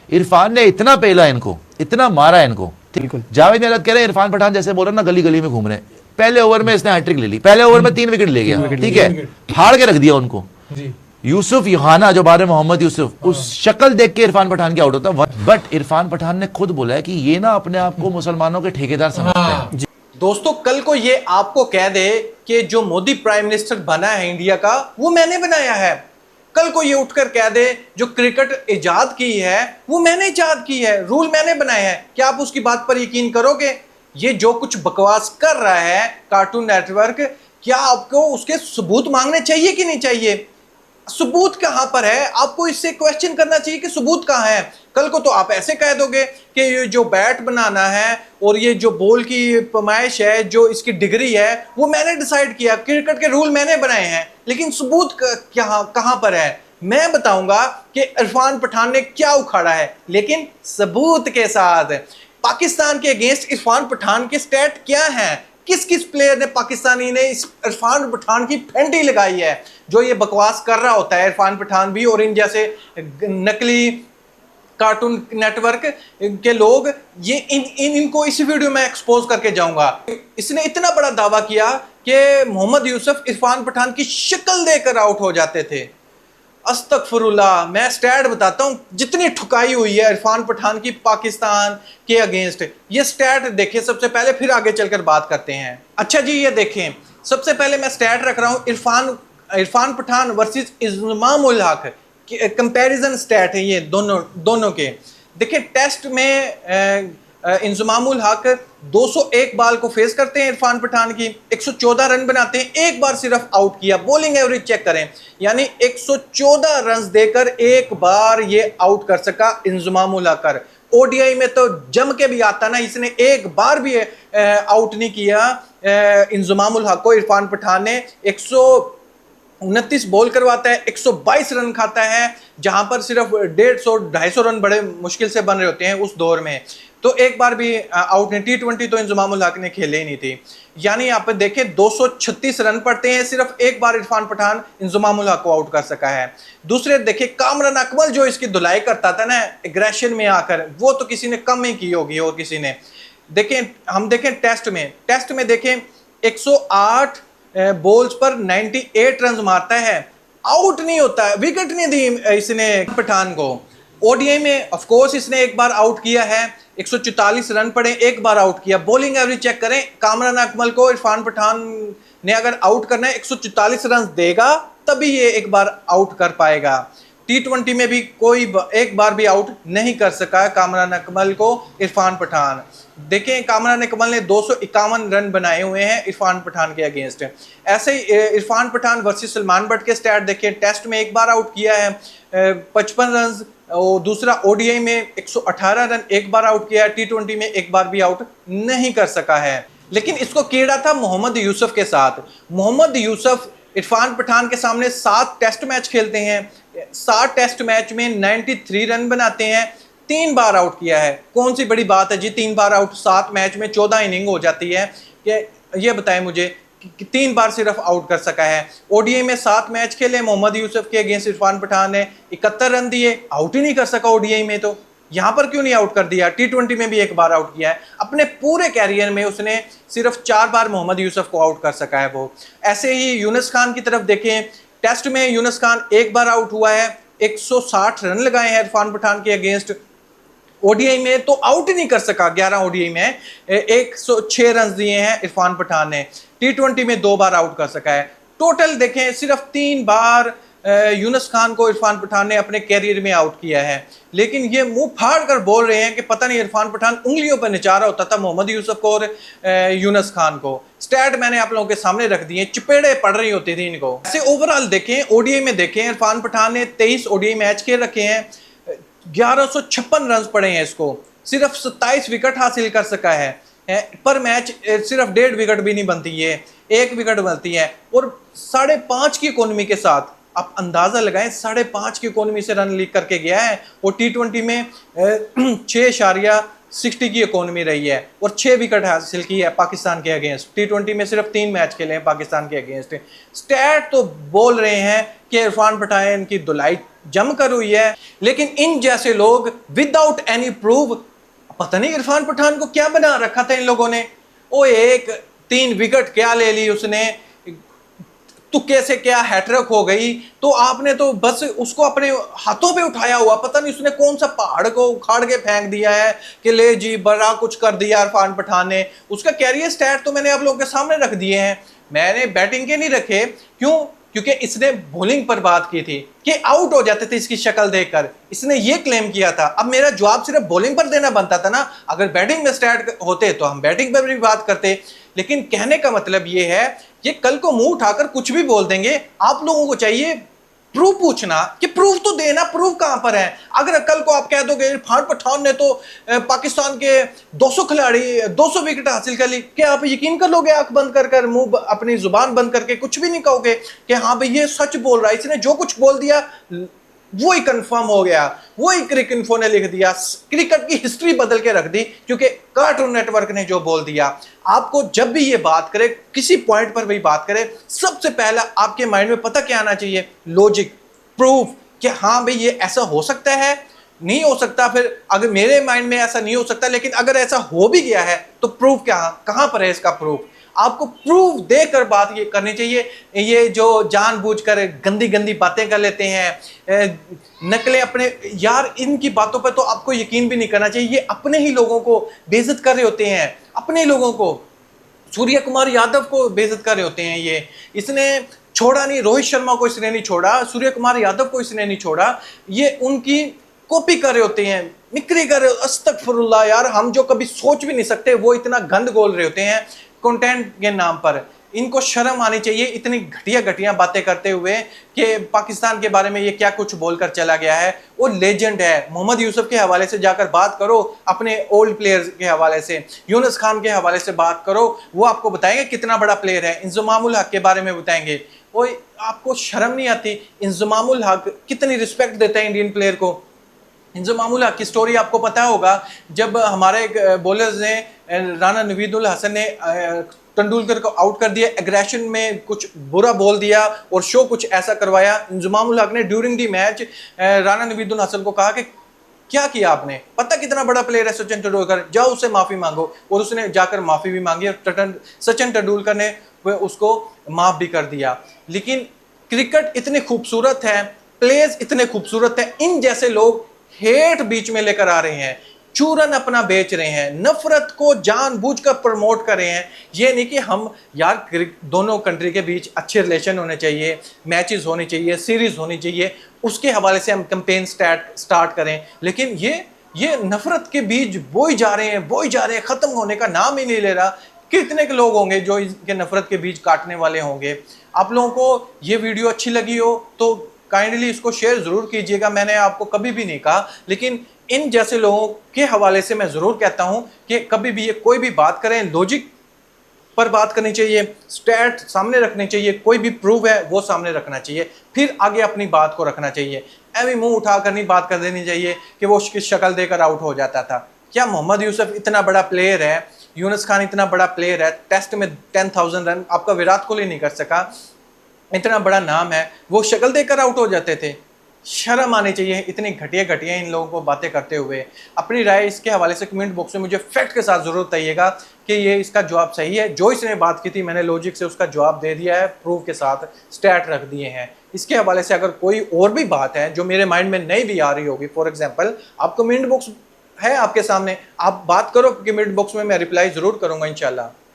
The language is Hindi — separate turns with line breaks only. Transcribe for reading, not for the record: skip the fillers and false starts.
इरफान ने इतना पेला इनको, इतना मारा इनको।
बिल्कुल।
जावेद मियां कह रहे हैं इरफान पठान जैसे बोल रहे हैं ना, गली गली में घूम रहे हैं। पहले ओवर में इसने हैट्रिक ले ली, पहले ओवर में 3 विकेट ले गया, ठीक है, फाड़ के रख दिया उनको। यूसुफ योहाना जो बारे मोहम्मद यूसुफ, उस शक्ल देख के इरफान पठान की आउट होता। बट इरफान पठान ने खुद बोला है कि ये ना अपने आप को मुसलमानों के ठेकेदार समझते हैं।
दोस्तों कल को ये आपको कह दे कि जो मोदी प्राइम मिनिस्टर बना है इंडिया का, वो मैंने बनाया है। कल को ये उठकर कह दे जो क्रिकेट इजाद की है वो मैंने इजाद की है, रूल मैंने बनाया है, क्या आप उसकी बात पर यकीन करोगे? ये जो कुछ बकवास कर रहा है कार्टून नेटवर्क, क्या आपको उसके सबूत मांगने चाहिए कि नहीं चाहिए? सबूत कहां पर है? आपको इससे क्वेश्चन करना चाहिए कि सबूत कहां है। कल को तो आप ऐसे कह दोगे कि ये जो बैट बनाना है और ये जो बॉल की पैमाइश है, जो इसकी डिग्री है, वो मैंने डिसाइड किया, क्रिकेट के रूल मैंने बनाए हैं। लेकिन सबूत कहां पर है? मैं बताऊंगा कि इरफान पठान ने क्या उखाड़ा है, लेकिन सबूत के साथ। पाकिस्तान के अगेंस्ट इरफान पठान के स्टैट क्या हैं? किस किस प्लेयर ने, पाकिस्तानी ने इस इरफान पठान की फेंटी लगाई है? जो ये बकवास कर रहा होता है इरफान पठान भी और इन जैसे नकली कार्टून नेटवर्क के लोग, ये इनको इस वीडियो में एक्सपोज करके जाऊंगा। इसने इतना बड़ा दावा किया कि मोहम्मद यूसुफ इरफान पठान की शक्ल देखकर आउट हो जाते थे। अस्तगफुरुल्लाह, मैं स्टैट बताता हूं जितनी ठुकाई हुई है इरफान पठान की पाकिस्तान के अगेंस्ट। ये स्टैट देखें सबसे पहले, फिर आगे चलकर बात करते हैं। अच्छा जी, ये देखें, सबसे पहले मैं स्टैट रख रहा हूं इरफान पठान वर्सेस इंजमामुल हक, कंपैरिजन स्टैट है ये दोनों के। देखिए टेस्ट में इंजमामुल हक 201 बाल को फेस करते हैं इरफान पठान की, 114 रन बनाते हैं, एक बार सिर्फ आउट किया। बॉलिंग एवरेज चेक करें, यानी 114 रन देकर एक बार ये आउट कर सका इंजमामुल हक। ओडीआई में तो जम के भी आता ना, इसने एक बार भी आउट नहीं किया इंजमामुल हक को। इरफान पठान ने 129 बॉल करवाता है, 122 रन खाता है, जहां पर सिर्फ 150-250 रन बड़े मुश्किल से बन रहे होते हैं उस दौर में। तो एक बार भी आउट नहीं। टी20 तो इंजमामुल हक ने खेले ही नहीं थी। यानी आप देखें 236 रन पड़ते हैं, सिर्फ एक बार इरफान पठान इंजमामुल हक को आउट कर सका है। दूसरे देखिए कामरान अकमल जो इसकी धुलाई करता था ना एग्रेशन में आकर, वो तो किसी ने कम ही की होगी और किसी ने। देखें, हम देखें टेस्ट में देखें 108 बॉल्स पर 98 रन मारता है, आउट नहीं होता है, विकेट नहीं दी इसने पठान को। ओडीआई में ऑफ कोर्स इसने एक बार आउट किया है, 144 रन पड़े, एक बार आउट किया। बॉलिंग एवरेज चेक करें, कामरान अकमल को इरफान पठान ने अगर आउट करना है 144 रन देगा तभी ये एक बार आउट कर पाएगा। टी20 में भी कोई एक बार भी आउट नहीं कर सका है कामरान अकमल को इरफान पठान। देखें कामरान अकमल ने 251 रन बनाए हुए हैं इरफान पठान के अगेंस्ट। ऐसे ही इरफान पठान वर्सेस सलमान बट के स्टैट देखें, टेस्ट में एक बार आउट किया है 55 रन, और दूसरा ओडीआई में 118 रन एक बार आउट किया है, टी20 में एक बार भी आउट नहीं कर सका है। लेकिन इसको कीड़ा था मोहम्मद यूसुफ के साथ। मोहम्मद यूसुफ इरफान पठान के सामने 7 टेस्ट मैच खेलते हैं, 7 टेस्ट मैच में 93 रन बनाते हैं, 3 बार आउट किया है। कौन सी बड़ी बात है जी 3 बार आउट, 7 मैच में 14 इनिंग हो जाती है कि ये बताएं मुझे कि 3 बार सिर्फ आउट कर सका है। ओडीआई में 7 मैच खेले मोहम्मद यूसुफ के अगेंस्ट इरफान पठान ने 71 रन दिए, आउट ही नहीं कर सका ओडीआई में, तो यहाँ पर क्यों नहीं आउट कर दिया? टी20 में भी एक बार आउट किया है। अपने पूरे कैरियर में उसने सिर्फ 4 बार मोहम्मद यूसुफ को आउट कर सका है वो। ऐसे ही यूनुस खान की तरफ देखें, टेस्ट में यूनुस खान एक बार आउट हुआ है, 160 रन लगाए हैं इरफान पठान के अगेंस्ट। ओडीआई में तो आउट ही नहीं कर सका, 11 ओडीआई में 106 रन दिए हैं इरफान पठान ने। टी20 में 2 बार आउट कर सका है। टोटल देखें सिर्फ 3 बार यूनुस खान को इरफान पठान ने अपने कैरियर में आउट किया है। लेकिन ये मुंह फाड़ कर बोल रहे हैं कि पता नहीं इरफान पठान उंगलियों पर निचारा होता था मोहम्मद यूसुफ को और यूनुस खान को। स्टैट मैंने आप लोगों के सामने रख दिए, चपेड़े पड़ रही होती थी इनको। ऐसे ओवरऑल देखें, ओडीआई में देखें, इरफान पठान ने 23 ओडीआई मैच खेल रखे हैं, 1156 रन पड़े हैं इसको, सिर्फ 27 विकेट हासिल कर सका है। पर मैच सिर्फ 1.5 विकेट भी नहीं बनती है, 1 विकेट बनती है। और 5.5 की इकोनॉमी के साथ आप अंदाजा लगाएं, 5.5 की इकोनॉमी से रन लीक करके गया है। और टी20 में 6.60 की इकोनॉमी रही है और 6 विकेट हासिल की है पाकिस्तान के अगेंस्ट। टी20 में सिर्फ 3 मैच खेले हैं पाकिस्तान के अगेंस्ट। स्टैट तो बोल रहे हैं कि इरफान पठान की धुलाई जमकर हुई है। लेकिन इन जैसे लोग विदाउट एनी प्रूफ, पता नहीं इरफान पठान को क्या बना रखा था इन लोगों ने। ओ एक 3 विकेट क्या ले ली उसने, तुक्के से क्या हैट्रिक हो गई, तो आपने तो बस उसको अपने हाथों पे उठाया हुआ, पता नहीं उसने कौन सा पहाड़ को उखाड़ के फेंक दिया है कि ले जी बड़ा कुछ कर दिया इरफान पठान ने। उसका कैरियर स्टैट तो मैंने आप लोगों के सामने रख दिए हैं, मैंने बैटिंग के नहीं रखे। क्यों? क्योंकि इसने बॉलिंग पर बात की थी कि आउट हो जाते थे इसकी शक्ल देखकर, इसने ये क्लेम किया था। अब मेरा जवाब सिर्फ बॉलिंग पर देना बनता था ना, अगर बैटिंग में स्टैट होते तो हम बैटिंग पर भी बात करते। लेकिन कहने का मतलब ये है, ये कल को मुंह उठाकर कुछ भी बोल देंगे, आप लोगों को चाहिए प्रूफ पूछना कि प्रूफ तो देना, प्रूफ कहां पर है। अगर कल को आप कह दोगे इरफान पठान ने तो पाकिस्तान के 200 खिलाड़ी 200 विकेट हासिल कर ली, क्या आप यकीन कर लोगे आंख बंद कर मुंह अपनी जुबान बंद करके कुछ भी नहीं कहोगे कि हाँ भाई ये सच बोल रहा है, इसने जो कुछ बोल दिया वो ही कंफर्म हो गया, वो ही क्रिक इन्फो ने लिख दिया, क्रिकेट की हिस्ट्री बदल के रख दी क्योंकि कार्टून नेटवर्क ने जो बोल दिया। आपको जब भी ये बात करे, किसी पॉइंट पर भी बात करे, सबसे पहला आपके माइंड में पता क्या आना चाहिए? लॉजिक, प्रूफ, कि हाँ भाई ये ऐसा हो सकता है, नहीं हो सकता। फिर अगर मेरे माइंड में ऐसा नहीं हो सकता, लेकिन अगर ऐसा हो भी गया है तो प्रूफ कहां पर है इसका प्रूफ? आपको प्रूफ देकर बात ये करनी चाहिए। ये जो जानबूझकर गंदी गंदी बातें कर लेते हैं, नकलें अपने, यार इनकी बातों पर तो आपको यकीन भी नहीं करना चाहिए। ये अपने ही लोगों को बेइज्जत कर रहे होते हैं, अपने ही लोगों को, सूर्य कुमार यादव को बेइज्जत कर रहे होते हैं। ये इसने छोड़ा नहीं, रोहित शर्मा को इसने नहीं छोड़ा, सूर्य कुमार यादव को इसने नहीं छोड़ा, ये उनकी कॉपी कर रहे होते हैं, मिक्री कर रहे। अस्तगफुरुल्लाह यार, हम जो कभी सोच भी नहीं सकते वो इतना गंद गोल रहे होते हैं कंटेंट के नाम पर। इनको शर्म आनी चाहिए इतनी घटिया घटिया बातें करते हुए कि पाकिस्तान के बारे में ये क्या कुछ बोलकर चला गया है। वो लेजेंड है। मोहम्मद यूसुफ के हवाले से जाकर बात करो, अपने ओल्ड प्लेयर्स के हवाले से, यूनुस खान के हवाले से बात करो, वो आपको बताएंगे कितना बड़ा प्लेयर है। इंजमामुल हक के बारे में बताएंगे। वो आपको शर्म नहीं आती? इंजमामुल हक कितनी रिस्पेक्ट देता है इंडियन प्लेयर को। इंजमामुल हक की स्टोरी आपको पता होगा, जब हमारे बॉलर्स ने, राना नवीदुल हसन ने तेंदुलकर को आउट कर दिया, एग्रेशन में कुछ बुरा बोल दिया और शो कुछ ऐसा करवाया। इंजमामुल हक ने during the match Rana Naveedul Hasan को कहा कि क्या किया आपने, पता कितना बड़ा प्लेयर है सचिन तेंदुलकर, जाओ उससे माफी मांगो। और उसने जाकर माफी भी मांगी और सचिन तेंदुलकर ने उसको माफ भी कर दिया। लेकिन क्रिकेट इतनी खूबसूरत है, प्लेयर्स इतने खूबसूरत है, इन जैसे लोग हेट बीच में लेकर आ रहे हैं, चूरन अपना बेच रहे हैं, नफरत को जानबूझकर प्रमोट कर रहे हैं। ये नहीं कि हम यार दोनों कंट्री के बीच अच्छे रिलेशन होने चाहिए, मैचेस होने चाहिए, सीरीज होनी चाहिए, उसके हवाले से हम कैंपेन स्टार्ट करें। लेकिन ये नफरत के बीज बोई जा रहे हैं, खत्म होने का नाम ही नहीं ले रहा। कितने के लोग होंगे जो इनके नफरत के बीज काटने वाले होंगे। आप लोगों को ये वीडियो अच्छी लगी हो तो काइंडली इसको शेयर जरूर कीजिएगा। मैंने आपको कभी भी नहीं कहा, लेकिन इन जैसे लोगों के हवाले से मैं जरूर कहता हूं कि कभी भी ये कोई भी बात करें, लॉजिक पर बात करनी चाहिए, स्टैट सामने रखने चाहिए, कोई भी प्रूफ है वो सामने रखना चाहिए, फिर आगे अपनी बात को रखना चाहिए। ऐवी मुंह उठाकर नहीं बात कर देनी चाहिए कि वो उसकी शक्ल देकर आउट हो जाता था। क्या मोहम्मद यूसुफ इतना बड़ा प्लेयर है, यूनुस खान इतना बड़ा प्लेयर है, टेस्ट में 10,000 रन आपका विराट कोहली नहीं कर सका, इतना बड़ा नाम है, वो शक्ल देकर आउट हो जाते थे? शर्म आनी चाहिए इतनी घटिया घटिया इन लोगों को बातें करते हुए। अपनी राय इसके हवाले से कमेंट बॉक्स में मुझे फैक्ट के साथ जरूर बताइएगा कि ये इसका जवाब सही है। जो इसने बात की थी मैंने लॉजिक से उसका जवाब दे दिया है, प्रूफ के साथ स्टैट रख दिए हैं। इसके हवाले से अगर कोई और भी बात है जो मेरे माइंड में नहीं भी आ रही होगी, फॉर एग्जाम्पल आप कमेंट बॉक्स है आपके सामने, आप बात करो कमेंट बॉक्स में, मैं रिप्लाई जरूर करूंगा इंशाल्लाह।